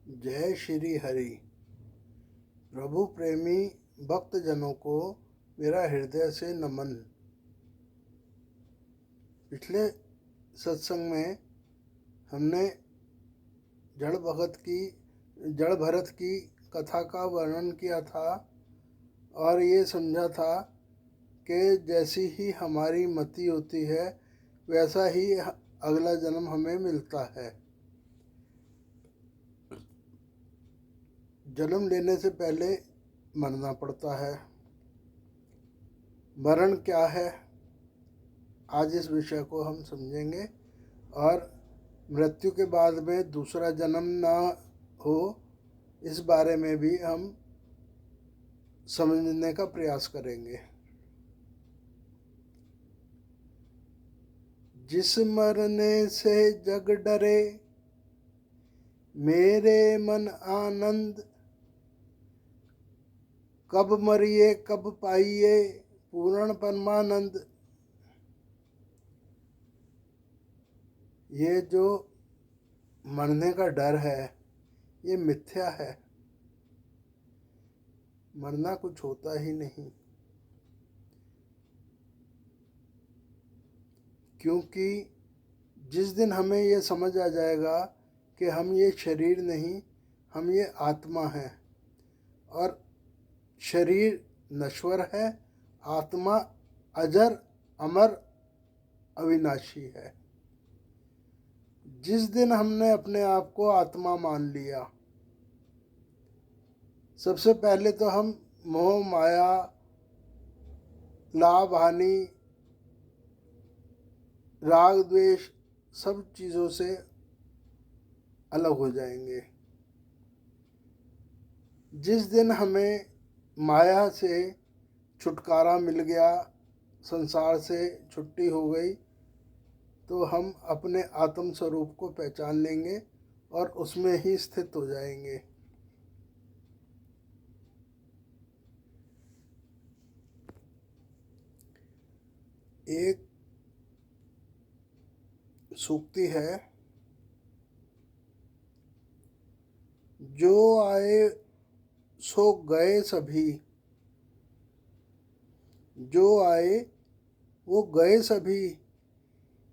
जय श्री हरि। प्रभु प्रेमी भक्तजनों को मेरा हृदय से नमन। पिछले सत्संग में हमने जड़ भरत की कथा का वर्णन किया था और ये समझा था कि जैसी ही हमारी मति होती है वैसा ही अगला जन्म हमें मिलता है। जन्म लेने से पहले मरना पड़ता है। मरण क्या है, आज इस विषय को हम समझेंगे और मृत्यु के बाद में दूसरा जन्म ना हो इस बारे में भी हम समझने का प्रयास करेंगे। जिस मरने से जग डरे मेरे मन आनंद, कब मरिए कब पाइए पूर्ण परमानंद। ये जो मरने का डर है ये मिथ्या है। मरना कुछ होता ही नहीं, क्योंकि जिस दिन हमें ये समझ आ जाएगा कि हम ये शरीर नहीं, हम ये आत्मा हैं और शरीर नश्वर है, आत्मा अजर अमर अविनाशी है। जिस दिन हमने अपने आप को आत्मा मान लिया, सबसे पहले तो हम मोह माया लाभ हानि राग द्वेष सब चीज़ों से अलग हो जाएंगे। जिस दिन हमें माया से छुटकारा मिल गया, संसार से छुट्टी हो गई, तो हम अपने आत्म स्वरूप को पहचान लेंगे और उसमें ही स्थित हो जाएंगे। एक सूक्ति है, जो आए सो गए सभी, जो आए वो गए सभी,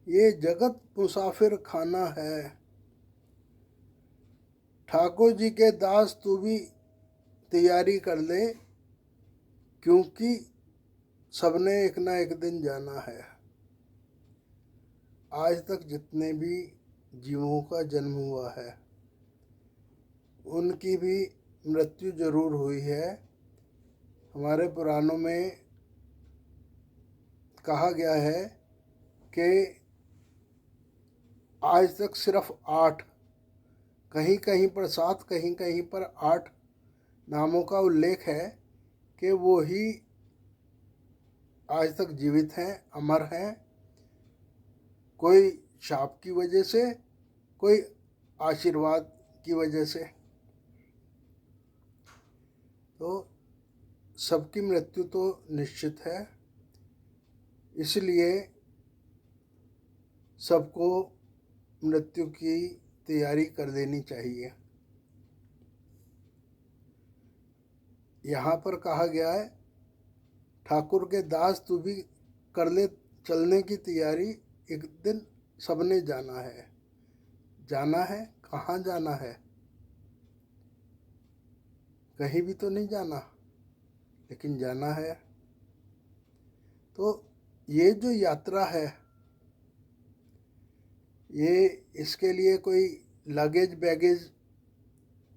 ये जगत मुसाफिर खाना है। ठाकुर जी के दास तू भी तैयारी कर ले, क्योंकि सबने एक ना एक दिन जाना है। आज तक जितने भी जीवों का जन्म हुआ है उनकी भी मृत्यु जरूर हुई है। हमारे पुराणों में कहा गया है कि आज तक सिर्फ 8, कहीं कहीं पर 7, कहीं कहीं पर 8 नामों का उल्लेख है कि वो ही आज तक जीवित हैं, अमर हैं। कोई शाप की वजह से, कोई आशीर्वाद की वजह से। तो सबकी मृत्यु तो निश्चित है, इसलिए सबको मृत्यु की तैयारी कर लेनी चाहिए। यहाँ पर कहा गया है, ठाकुर के दास तू भी कर ले चलने की तैयारी, एक दिन सबने जाना है। जाना है, कहाँ जाना है? कहीं भी तो नहीं जाना, लेकिन जाना है। तो ये जो यात्रा है, ये इसके लिए कोई लगेज बैगेज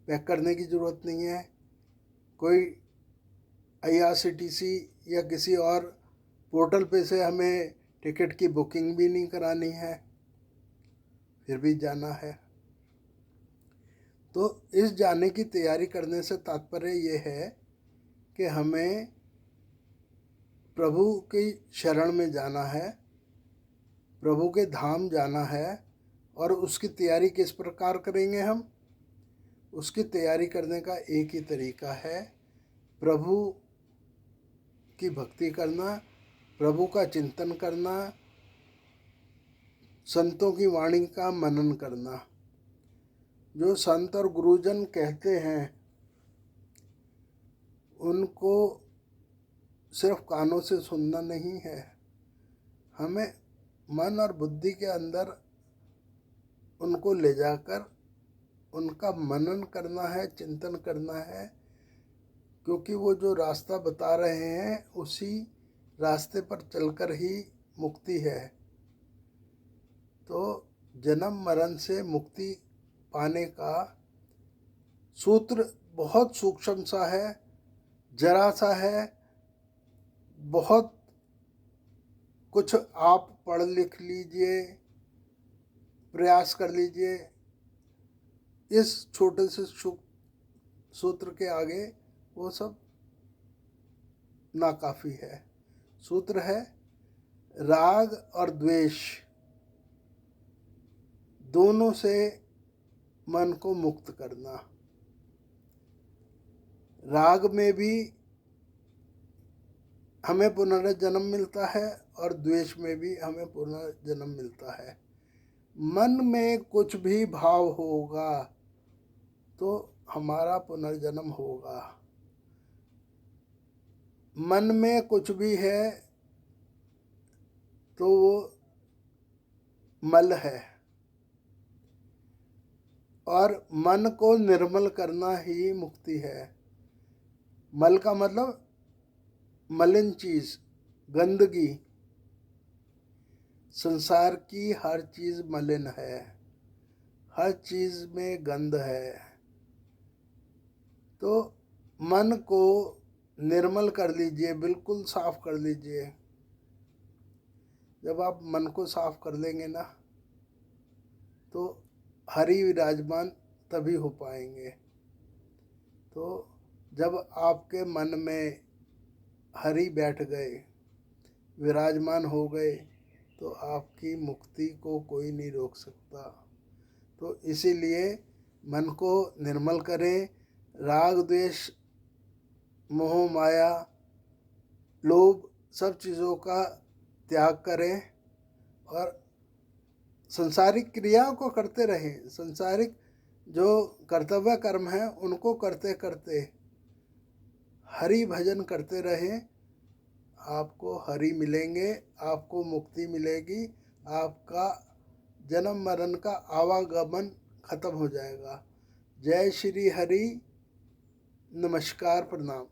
पैक करने की ज़रूरत नहीं है। कोई IRCTC या किसी और पोर्टल पे से हमें टिकट की बुकिंग भी नहीं करानी है, फिर भी जाना है। तो इस जाने की तैयारी करने से तात्पर्य ये है कि हमें प्रभु की शरण में जाना है, प्रभु के धाम जाना है। और उसकी तैयारी किस प्रकार करेंगे हम? उसकी तैयारी करने का एक ही तरीका है, प्रभु की भक्ति करना, प्रभु का चिंतन करना, संतों की वाणी का मनन करना। जो संत और गुरुजन कहते हैं उनको सिर्फ कानों से सुनना नहीं है, हमें मन और बुद्धि के अंदर उनको ले जाकर उनका मनन करना है, चिंतन करना है, क्योंकि वो जो रास्ता बता रहे हैं उसी रास्ते पर चलकर ही मुक्ति है। तो जन्म मरण से मुक्ति पाने का सूत्र बहुत सूक्ष्म सा है, जरा सा है। बहुत कुछ आप पढ़ लिख लीजिए, प्रयास कर लीजिए, इस छोटे से सूत्र के आगे वो सब नाकाफी है। सूत्र है राग और द्वेष दोनों से मन को मुक्त करना। राग में भी हमें पुनर्जन्म मिलता है और द्वेष में भी हमें पुनर्जन्म मिलता है। मन में कुछ भी भाव होगा तो हमारा पुनर्जन्म होगा। मन में कुछ भी है तो वो मल है, और मन को निर्मल करना ही मुक्ति है। मल का मतलब मलिन चीज, गंदगी। संसार की हर चीज मलिन है, हर चीज में गंध है। तो मन को निर्मल कर लीजिए, बिल्कुल साफ कर लीजिए। जब आप मन को साफ कर लेंगे ना तो हरि विराजमान तभी हो पाएंगे। तो जब आपके मन में हरि बैठ गए, विराजमान हो गए, तो आपकी मुक्ति को कोई नहीं रोक सकता। तो इसीलिए मन को निर्मल करें, राग द्वेष मोह माया लोभ सब चीज़ों का त्याग करें और संसारिक क्रियाओं को करते रहें। संसारिक जो कर्तव्य कर्म हैं उनको करते करते हरि भजन करते रहें। आपको हरि मिलेंगे, आपको मुक्ति मिलेगी, आपका जन्म मरण का आवागमन खत्म हो जाएगा। जय श्री हरि, नमस्कार, प्रणाम।